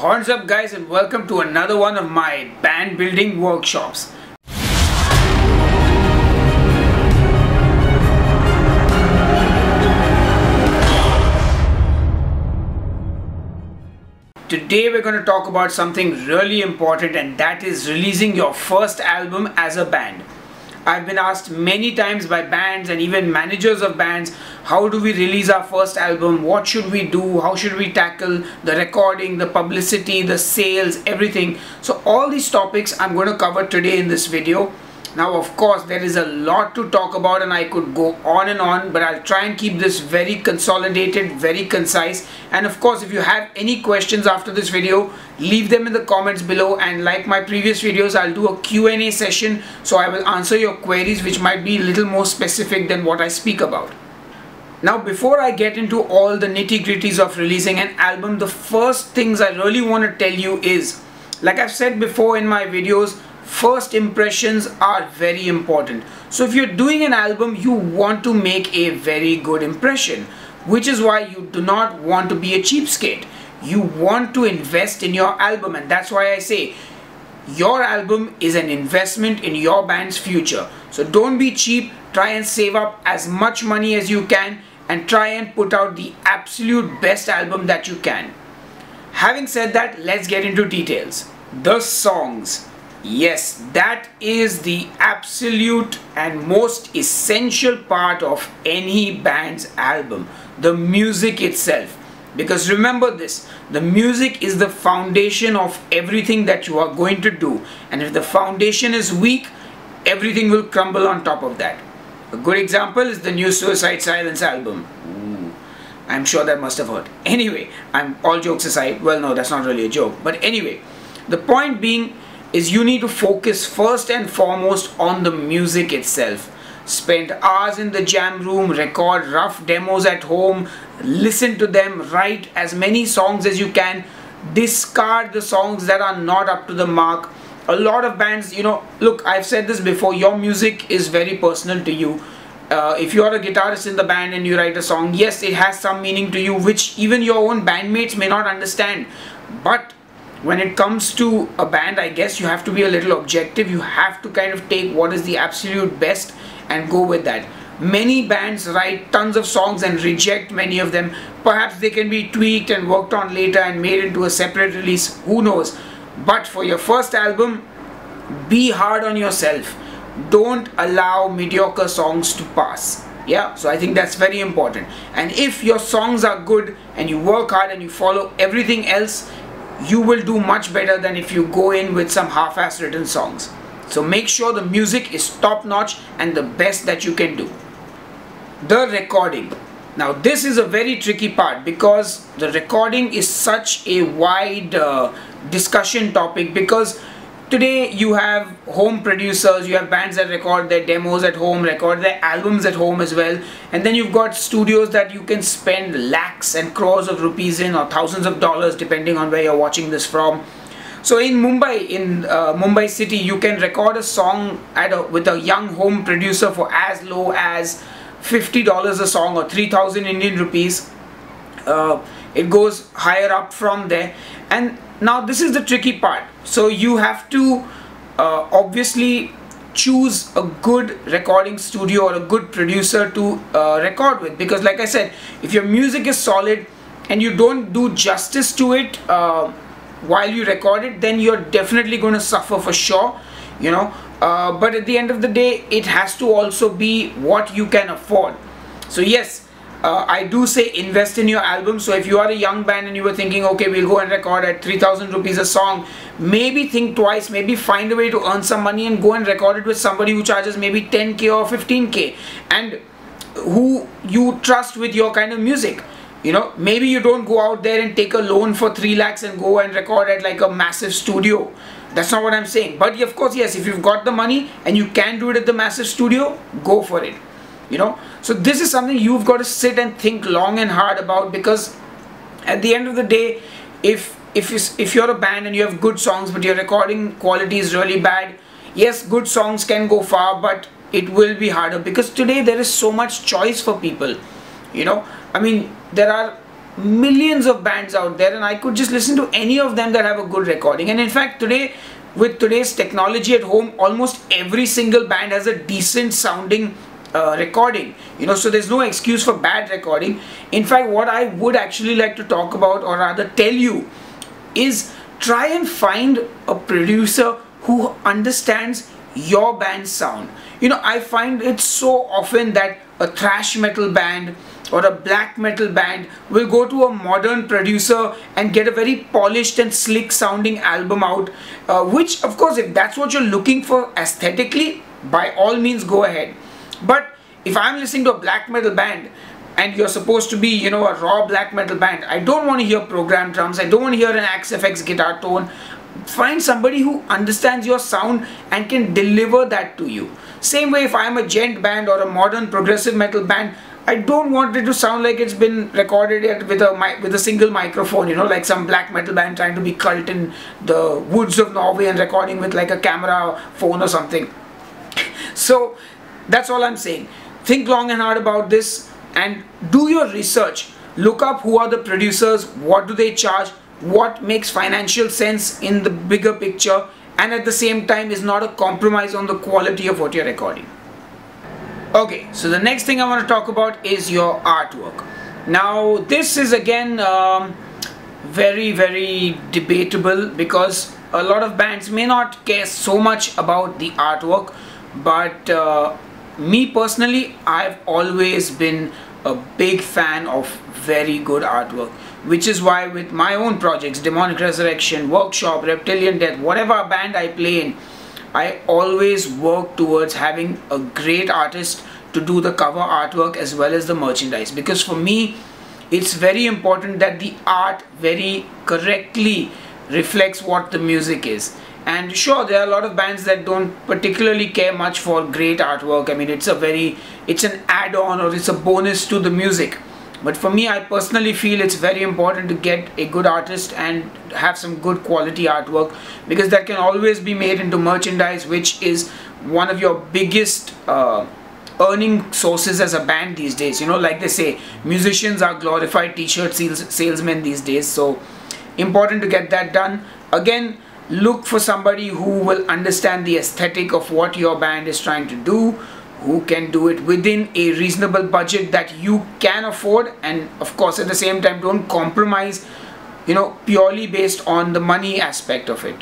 Horns up guys, and welcome to another one of my band building workshops. Today we're going to talk about something really important, and that is releasing your first album as a band. I've been asked many times by bands and even managers of bands, how do we release our first album, what should we do, how should we tackle the recording, the publicity, the sales, everything. So all these topics I'm going to cover today in this video. Now of course there is a lot to talk about and I could go on and on, but I'll try and keep this very consolidated, very concise. And of course if you have any questions after this video, leave them in the comments below, and like my previous videos I'll do a Q&A session, so I will answer your queries which might be a little more specific than what I speak about. Now before I get into all the nitty-gritties of releasing an album, the first things I really want to tell you is, like I've said before in my videos, first impressions are very important. So if you're doing an album, you want to make a very good impression, which is why you do not want to be a cheapskate. You want to invest in your album, and that's why I say your album is an investment in your band's future. So don't be cheap, try and save up as much money as you can and try and put out the absolute best album that you can. Having said that, let's get into details. The songs. Yes, that is the absolute and most essential part of any band's album, the music itself. Because remember this, the music is the foundation of everything that you are going to do, and if the foundation is weak, everything will crumble on top of that. A good example is the new Suicide Silence album. Ooh, I'm sure that must have hurt. Anyway, all jokes aside, well no, that's not really a joke, but anyway, the point being is you need to focus first and foremost on the music itself. Spend hours in the jam room, record rough demos at home, listen to them, write as many songs as you can, discard the songs that are not up to the mark. A lot of bands, look, I've said this before, your music is very personal to you. If you are a guitarist in the band and you write a song, yes, it has some meaning to you which even your own bandmates may not understand, but when it comes to a band, I guess you have to be a little objective. You have to kind of take what is the absolute best and go with that. Many bands write tons of songs and reject many of them. Perhaps they can be tweaked and worked on later and made into a separate release, who knows. But for your first album, be hard on yourself. Don't allow mediocre songs to pass. Yeah, so I think that's very important. And if your songs are good and you work hard and you follow everything else, you will do much better than if you go in with some half-ass written songs. So make sure the music is top-notch and the best that you can do. The recording. Now this is a very tricky part because the recording is such a wide discussion topic, because today you have home producers, you have bands that record their demos at home, record their albums at home as well, and then you've got studios that you can spend lakhs and crores of rupees in, or thousands of dollars depending on where you're watching this from. So in Mumbai city, you can record a song with a young home producer for as low as $50 a song or 3,000 Indian rupees. It goes higher up from there, and now this is the tricky part. So you have to obviously choose a good recording studio or a good producer to record with, because like I said, if your music is solid and you don't do justice to it while you record it, then you're definitely going to suffer for sure, but at the end of the day, it has to also be what you can afford. So yes, I do say invest in your album. So if you are a young band and you were thinking, okay, we'll go and record at 3,000 rupees a song, maybe think twice, maybe find a way to earn some money and go and record it with somebody who charges maybe 10k or 15k and who you trust with your kind of music. Maybe you don't go out there and take a loan for 3 lakhs and go and record at like a massive studio. That's not what I'm saying. But of course, yes, if you've got the money and you can do it at the massive studio, go for it. So this is something you've got to sit and think long and hard about, because at the end of the day, if you're a band and you have good songs but your recording quality is really bad, yes, good songs can go far, but it will be harder because today there is so much choice for people. I mean, there are millions of bands out there, and I could just listen to any of them that have a good recording. And in fact, today, with today's technology at home, almost every single band has a decent sounding recording, so there's no excuse for bad recording. In fact, what I would actually like to talk about, or rather tell you, is try and find a producer who understands your band's sound. I find it so often that a thrash metal band or a black metal band will go to a modern producer and get a very polished and slick sounding album out, which of course, if that's what you're looking for aesthetically, by all means go ahead. But if I'm listening to a black metal band and you're supposed to be, a raw black metal band, I don't want to hear programmed drums, I don't want to hear an XFX guitar tone. Find somebody who understands your sound and can deliver that to you. Same way, if I'm a gent band or a modern progressive metal band, I don't want it to sound like it's been recorded with a single microphone, like some black metal band trying to be cult in the woods of Norway and recording with like a camera phone or something. So that's all I'm saying. Think long and hard about this and do your research. Look up who are the producers, what do they charge, what makes financial sense in the bigger picture, and at the same time is not a compromise on the quality of what you're recording. Okay, so the next thing I want to talk about is your artwork. Now this is again very, very debatable, because a lot of bands may not care so much about the artwork, but me personally, I've always been a big fan of very good artwork, which is why with my own projects, Demonic Resurrection, Workshop, Reptilian Death, whatever band I play in, I always work towards having a great artist to do the cover artwork as well as the merchandise, because for me it's very important that the art very correctly reflects what the music is. And sure, there are a lot of bands that don't particularly care much for great artwork. I mean, it's an add-on or it's a bonus to the music. But for me, I personally feel it's very important to get a good artist and have some good quality artwork, because that can always be made into merchandise, which is one of your biggest earning sources as a band these days. Like they say, musicians are glorified t-shirt salesmen these days. So important to get that done. Again, look for somebody who will understand the aesthetic of what your band is trying to do, who can do it within a reasonable budget that you can afford, and of course at the same time don't compromise purely based on the money aspect of it,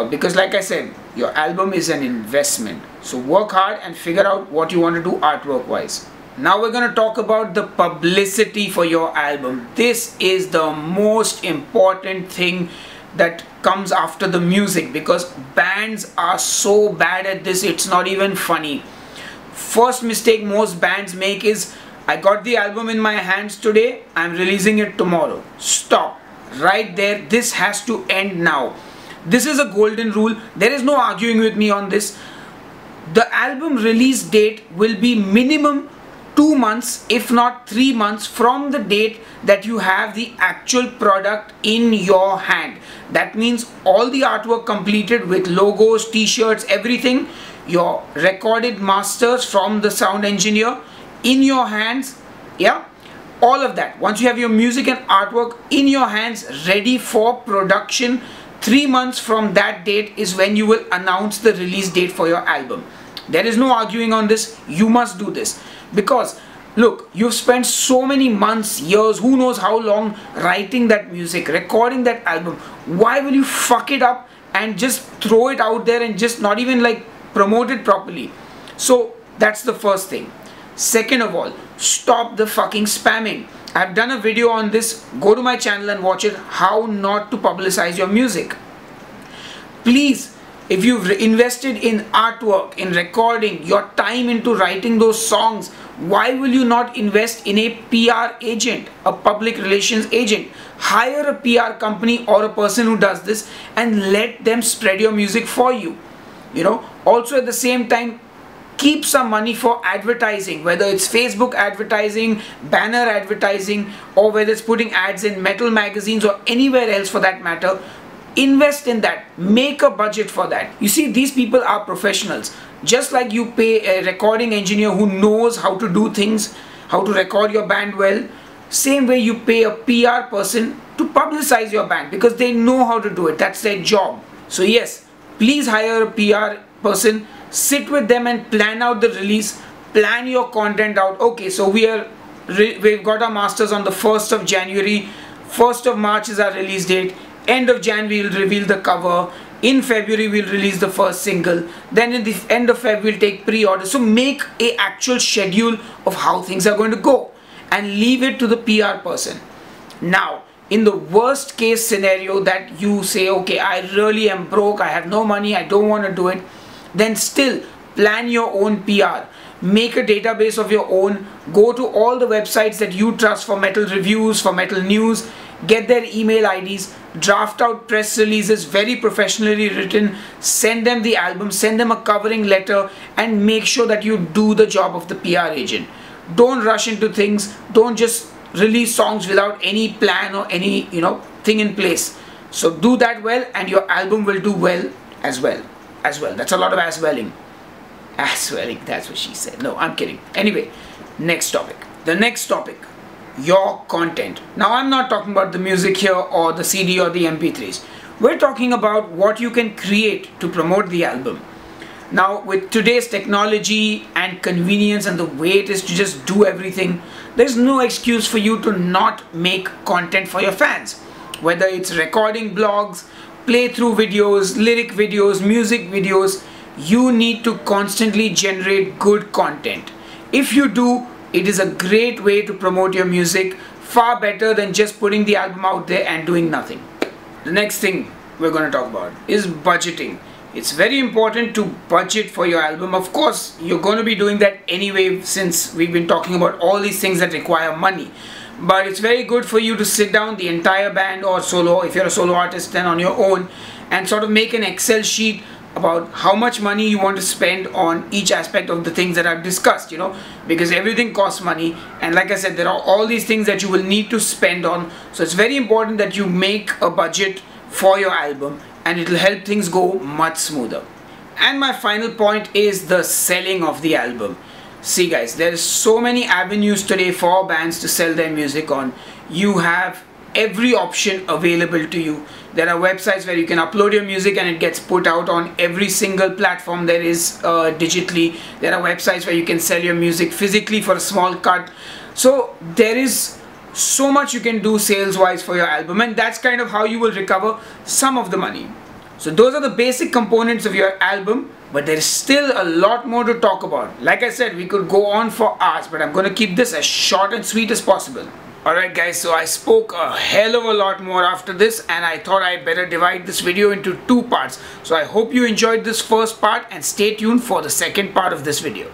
because like I said, your album is an investment. So work hard and figure out what you want to do artwork wise. Now we're going to talk about the publicity for your album. This is the most important thing that comes after the music, because bands are so bad at this, it's not even funny. First mistake most bands make is, I got the album in my hands today, I'm releasing it tomorrow. Stop right there. This has to end now. This is a golden rule. There is no arguing with me on this. The album release date will be minimum 2 months, if not 3 months from the date that you have the actual product in your hand. That means all the artwork completed with logos, t-shirts, everything, your recorded masters from the sound engineer in your hands, yeah, all of that. Once you have your music and artwork in your hands ready for production, 3 months from that date is when you will announce the release date for your album. There is no arguing on this. You must do this, because look, you've spent so many months, years, who knows how long writing that music, recording that album. Why will you fuck it up and just throw it out there and just not even like promote it properly? So that's the first thing. Second of all, stop the fucking spamming. I've done a video on this. Go to my channel and watch it, how not to publicize your music. Please, if you've invested in artwork, in recording, your time into writing those songs, why will you not invest in a PR agent, a public relations agent? Hire a PR company or a person who does this and let them spread your music for you. Also at the same time, keep some money for advertising, whether it's Facebook advertising, banner advertising, or whether it's putting ads in metal magazines or anywhere else for that matter. Invest in that. Make a budget for that. You see, these people are professionals. Just like you pay a recording engineer who knows how to do things, how to record your band well, Same way you pay a PR person to publicize your band because they know how to do it. That's their job. So yes, please hire a PR person, sit with them and plan out the release, plan your content out. Okay, so we've got our masters on the 1st of January, 1st of March is our release date, end of Jan we'll reveal the cover, in February we'll release the first single, then in the end of Feb we'll take pre-order. So make a actual schedule of how things are going to go and leave it to the PR person. Now, in the worst case scenario that you say, okay, I really am broke, I have no money, I don't want to do it, then still plan your own PR. Make a database of your own, go to all the websites that you trust for metal reviews, for metal news, get their email IDs, draft out press releases, very professionally written, send them the album, send them a covering letter, and make sure that you do the job of the PR agent. Don't rush into things, don't just release songs without any plan or any thing in place. So do that well and your album will do well as well. That's a lot of as-welling. As-welling, that's what she said. No, I'm kidding. Anyway, next topic. The next topic, your content. Now I'm not talking about the music here or the CD or the MP3s. We're talking about what you can create to promote the album. Now with today's technology and convenience and the way it is to just do everything, there's no excuse for you to not make content for your fans. Whether it's recording blogs, playthrough videos, lyric videos, music videos, you need to constantly generate good content. If you do, it is a great way to promote your music, far better than just putting the album out there and doing nothing. The next thing we're going to talk about is budgeting. It's very important to budget for your album. Of course, you're going to be doing that anyway since we've been talking about all these things that require money. But it's very good for you to sit down, the entire band or solo, if you're a solo artist then on your own, and sort of make an Excel sheet about how much money you want to spend on each aspect of the things that I've discussed, because everything costs money, and like I said, there are all these things that you will need to spend on. So it's very important that you make a budget for your album and it will help things go much smoother. And my final point is the selling of the album. See guys, there is so many avenues today for bands to sell their music on. You have every option available to you. There are websites where you can upload your music and it gets put out on every single platform there is digitally. There are websites where you can sell your music physically for a small cut. So there is so much you can do sales wise for your album, and that's kind of how you will recover some of the money. So those are the basic components of your album, but there is still a lot more to talk about. Like I said, we could go on for hours, but I'm going to keep this as short and sweet as possible. Alright guys, so I spoke a hell of a lot more after this, and I thought I better divide this video into two parts. So I hope you enjoyed this first part and stay tuned for the second part of this video.